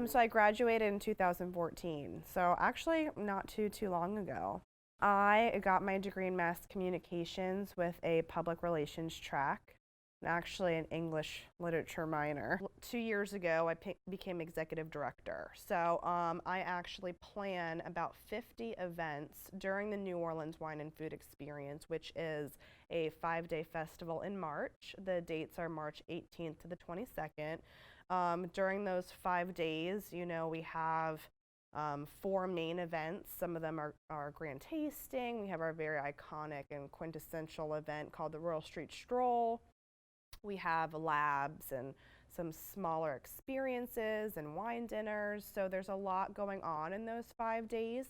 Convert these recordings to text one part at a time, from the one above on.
So I graduated in 2014, so actually not too long ago. I got my degree in mass communications with a public relations track, and actually an English literature minor. 2 years ago, I became executive director. So I actually plan about 50 events during the New Orleans Wine and Food Experience, which is a 5-day festival in March. The dates are March 18th to the 22nd. During those 5 days, we have four main events. Some of them are grand tasting. We have our very iconic and quintessential event called the Royal Street Stroll. We have labs and some smaller experiences and wine dinners. So there's a lot going on in those 5 days.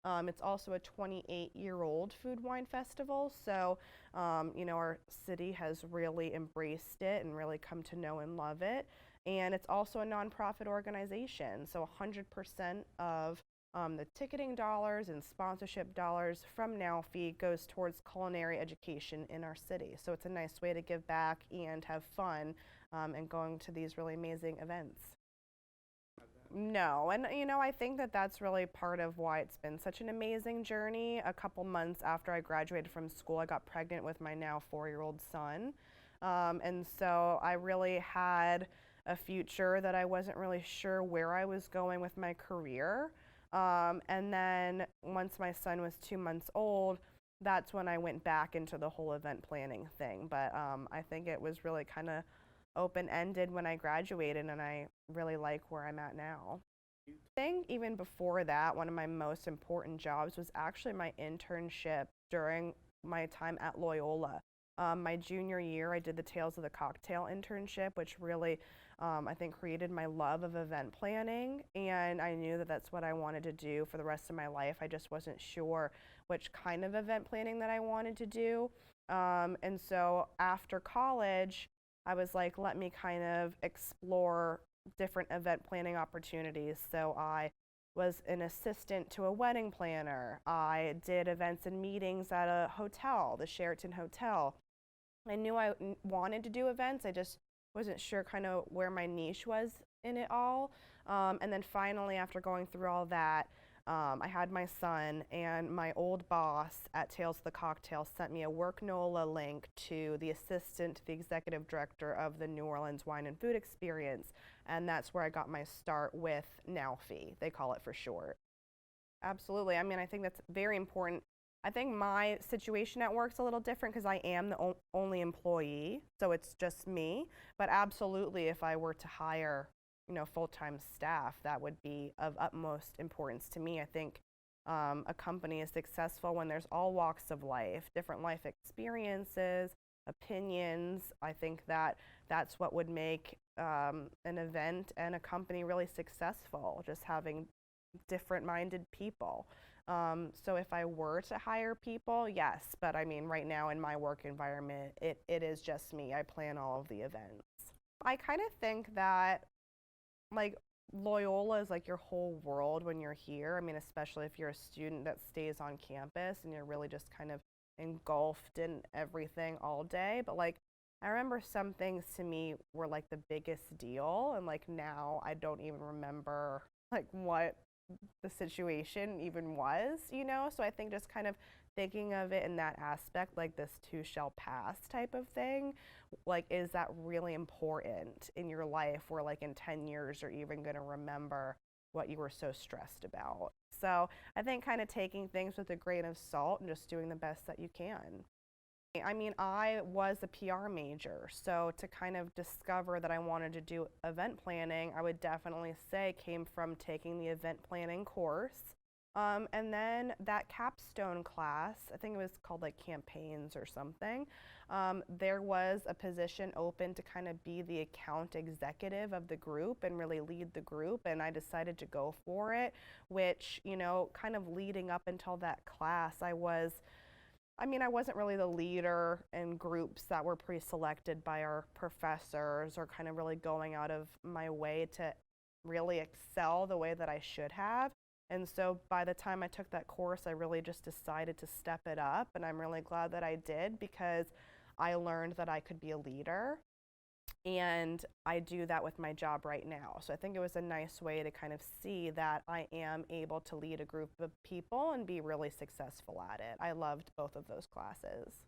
It's also a 28-year-old food wine festival. So, our city has really embraced it and really come to know and love it. And it's also a nonprofit organization. So 100% of the ticketing dollars and sponsorship dollars from NALFI goes towards culinary education in our city. So it's a nice way to give back and have fun and going to these really amazing events. No, and I think that that's really part of why it's been such an amazing journey. A couple months after I graduated from school, I got pregnant with my now 4-year-old son. And so I really had a future that I wasn't really sure where I was going with my career. And then once my son was 2 months old, that's when I went back into the whole event planning thing. But I think it was really kind of open-ended when I graduated, and I really like where I'm at now. I think even before that, one of my most important jobs was actually my internship during my time at Loyola. My junior year, I did the Tales of the Cocktail internship, which really, I think, created my love of event planning, and I knew that that's what I wanted to do for the rest of my life. I just wasn't sure which kind of event planning that I wanted to do. And so after college, I was like, let me kind of explore different event planning opportunities. So I was an assistant to a wedding planner. I did events and meetings at a hotel, the Sheraton Hotel. I knew I wanted to do events. I just wasn't sure kind of where my niche was in it all. And then finally, after going through all that, I had my son, and my old boss at Tales of the Cocktail sent me a Work NOLA link to the assistant to the executive director of the New Orleans Wine and Food Experience, and that's where I got my start with NALFI, they call it for short. Absolutely. I mean, I think that's very important. I think my situation at work's a little different because I am the only employee, so it's just me. But absolutely, if I were to hire full-time staff, that would be of utmost importance to me. I think a company is successful when there's all walks of life, different life experiences, opinions. I think that that's what would make an event and a company really successful, just having different-minded people. So if I were to hire people, yes, but I mean, right now in my work environment, it is just me. I plan all of the events. I kind of think that like Loyola is like your whole world when you're here. I mean, especially if you're a student that stays on campus and you're really just kind of engulfed in everything all day. But like, I remember some things to me were like the biggest deal, and like now I don't even remember like what the situation even was. So I think just kind of thinking of it in that aspect, like this too shall pass type of thing, like, is that really important in your life where like in 10 years you're even going to remember what you were so stressed about? So I think kind of taking things with a grain of salt and just doing the best that you can. I mean, I was a PR major, so to kind of discover that I wanted to do event planning, I would definitely say came from taking the event planning course. And then that capstone class, I think it was called like campaigns or something, there was a position open to kind of be the account executive of the group and really lead the group, and I decided to go for it, which, kind of leading up until that class, I wasn't really the leader in groups that were pre-selected by our professors or kind of really going out of my way to really excel the way that I should have. And so by the time I took that course, I really just decided to step it up, and I'm really glad that I did because I learned that I could be a leader. And I do that with my job right now. So I think it was a nice way to kind of see that I am able to lead a group of people and be really successful at it. I loved both of those classes.